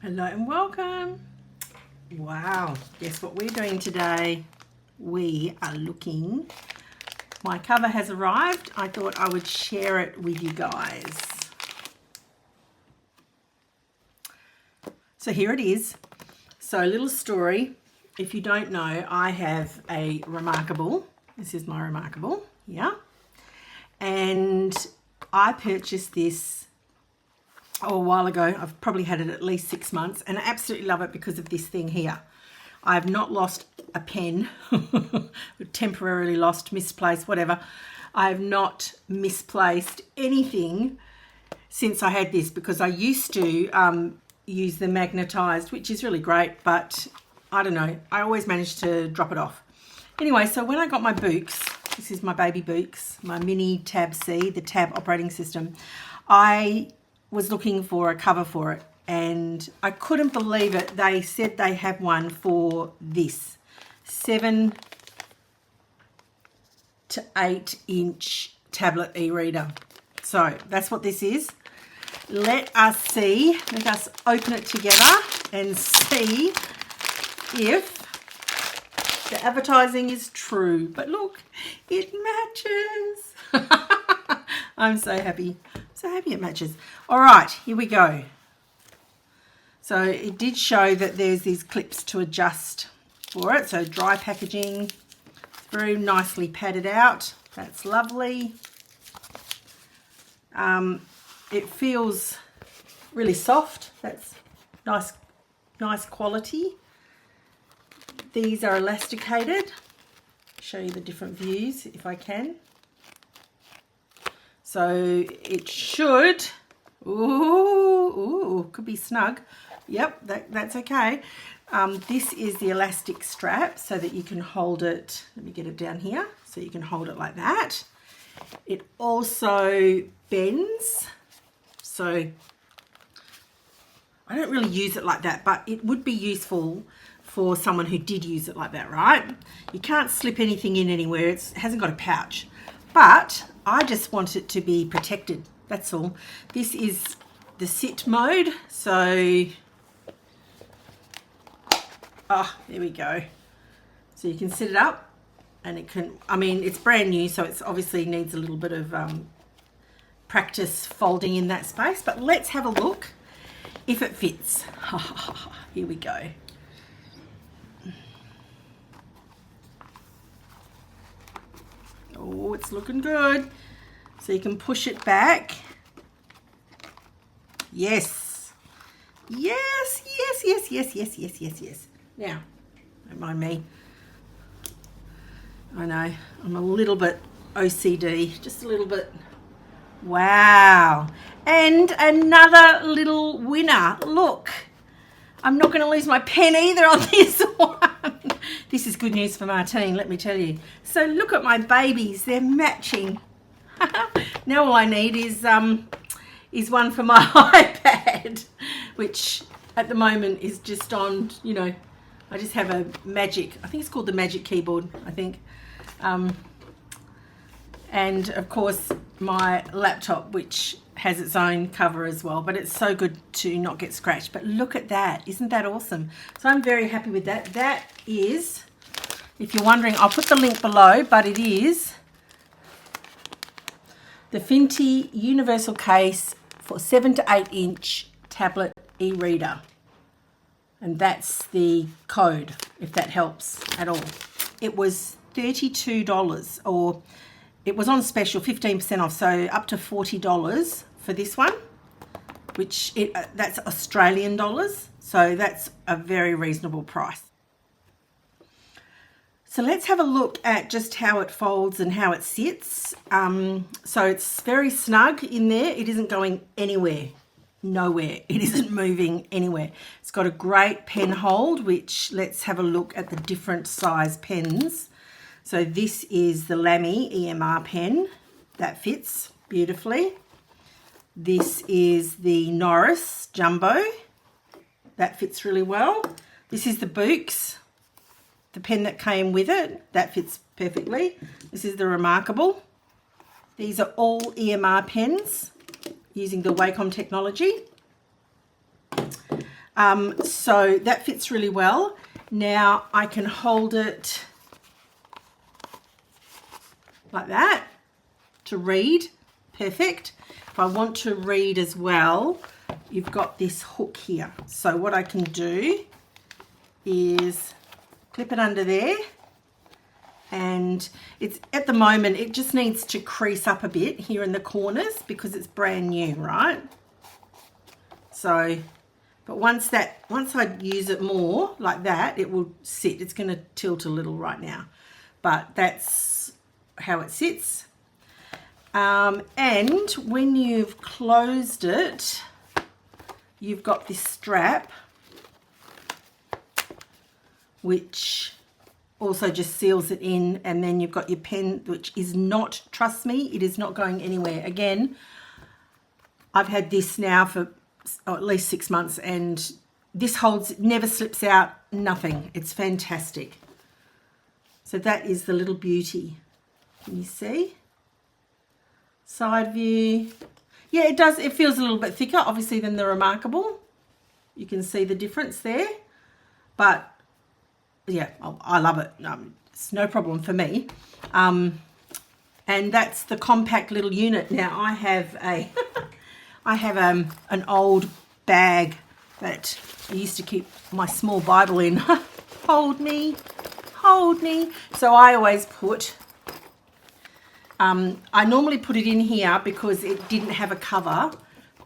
Hello and welcome. Wow, guess what we're doing today? We are looking, my cover has arrived. I thought I would share it with you guys. So here it is. So a little story. If you don't know, I have a Remarkable. This is my Remarkable, yeah. And I purchased this a while ago. I've probably had it at least 6 months and I absolutely love it because of this thing here. I've not lost a pen, temporarily lost, misplaced, whatever. I have not misplaced anything since I had this, because I used to use the magnetized, which is really great, but I don't know, I always manage to drop it off. Anyway, so when I got my Boox, this is my baby Boox, my mini Tab C, the Tab operating system, I was looking for a cover for it and I couldn't believe it. They said they have one for this 7 to 8 inch tablet e-reader. So that's what this is. Let us open it together and see if the advertising is true. But look, it matches. I'm so happy. So happy it matches. All right, here we go. So it did show that there's these clips to adjust for it. So dry packaging, very nicely padded out. That's lovely. It feels really soft. That's nice quality. These are elasticated. Show you the different views if I can. So it should, ooh, could be snug. Yep, that's okay. This is the elastic strap so that you can hold it. Let me get it down here so you can hold it like that. It also bends. So I don't really use it like that, but it would be useful for someone who did use it like that, right? You can't slip anything in anywhere. It hasn't got a pouch. But I just want it to be protected, that's all. This is the sit mode, so, there we go. So you can sit it up and it can, I mean, it's brand new, so it's obviously needs a little bit of practice folding in that space, but let's have a look if it fits. Here we go. Oh, it's looking good. So you can push it back. Yes. Yes. Now, don't mind me. I know, I'm a little bit OCD, just a little bit. Wow. And another little winner. Look, I'm not going to lose my pen either on this one. This is good news for Martine, let me tell you. So look at my babies, they're matching. Now all I need is one for my iPad, which at the moment is just on, you know, I just have a magic, I think it's called the Magic Keyboard, I think. And of course my laptop, which has its own cover as well, but it's so good to not get scratched. But look at that, isn't that awesome? So I'm very happy with that. That is, if you're wondering, I'll put the link below, but it is the Fintie universal case for 7 to 8 inch tablet e-reader. And that's the code, if that helps at all. It was $32, or it was on special, 15% off, so up to $40 for this one, which that's Australian dollars, so that's a very reasonable price. So let's have a look at just how it folds and how it sits. So it's very snug in there. It isn't going anywhere, nowhere. It isn't moving anywhere. It's got a great pen hold, which let's have a look at the different size pens. So this is the Lamy EMR pen that fits beautifully. This is the Norris Jumbo. That fits really well. This is the Boox, the pen that came with it. That fits perfectly. This is the Remarkable. These are all EMR pens using the Wacom technology. So that fits really well. Now I can hold it like that to read. Perfect. If I want to read as well, you've got this hook here. So what I can do is clip it under there, and it's at the moment it just needs to crease up a bit here in the corners because it's brand new, right? So but once I use it more like that, it will sit. It's going to tilt a little right now, but that's how it sits. And when you've closed it, you've got this strap which also just seals it in, and then you've got your pen, which is not, trust me, it is not going anywhere. Again, I've had this now for at least 6 months, and this holds, never slips out, nothing. It's fantastic. So that is the little beauty. Can you see? Side view. Yeah, it does, it feels a little bit thicker obviously than the Remarkable. You can see the difference there, but yeah, I love it. It's no problem for me. And that's the compact little unit. Now I have a I have an old bag that I used to keep my small Bible in. Hold me, hold me. So I always put, I normally put it in here because it didn't have a cover,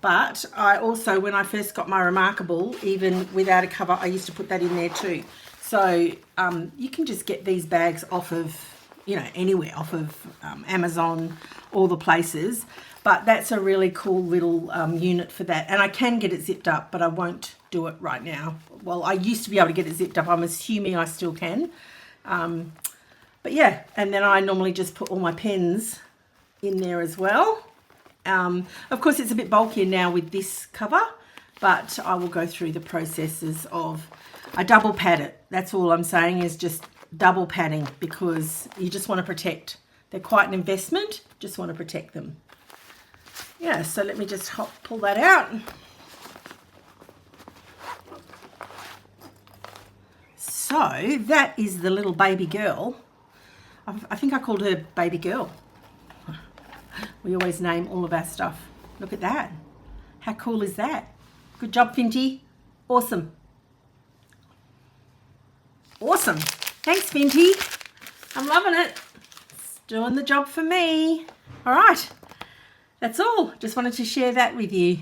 but I also, when I first got my Remarkable, even without a cover, I used to put that in there too. So you can just get these bags off of, you know, anywhere, off of Amazon, all the places. But that's a really cool little unit for that. And I can get it zipped up, but I won't do it right now. Well, I used to be able to get it zipped up. I'm assuming I still can. But yeah, and then I normally just put all my pens in there as well. Of course, it's a bit bulkier now with this cover, but I will go through the processes of, I double pad it. That's all I'm saying, is just double padding, because you just want to protect. They're quite an investment, just want to protect them. Yeah, so let me just pull that out. So that is the little baby girl. I think I called her baby girl. We always name all of our stuff. Look at that. How cool is that? Good job, Fintie. Awesome. Awesome. Thanks, Fintie. I'm loving it. It's doing the job for me. All right. That's all. Just wanted to share that with you.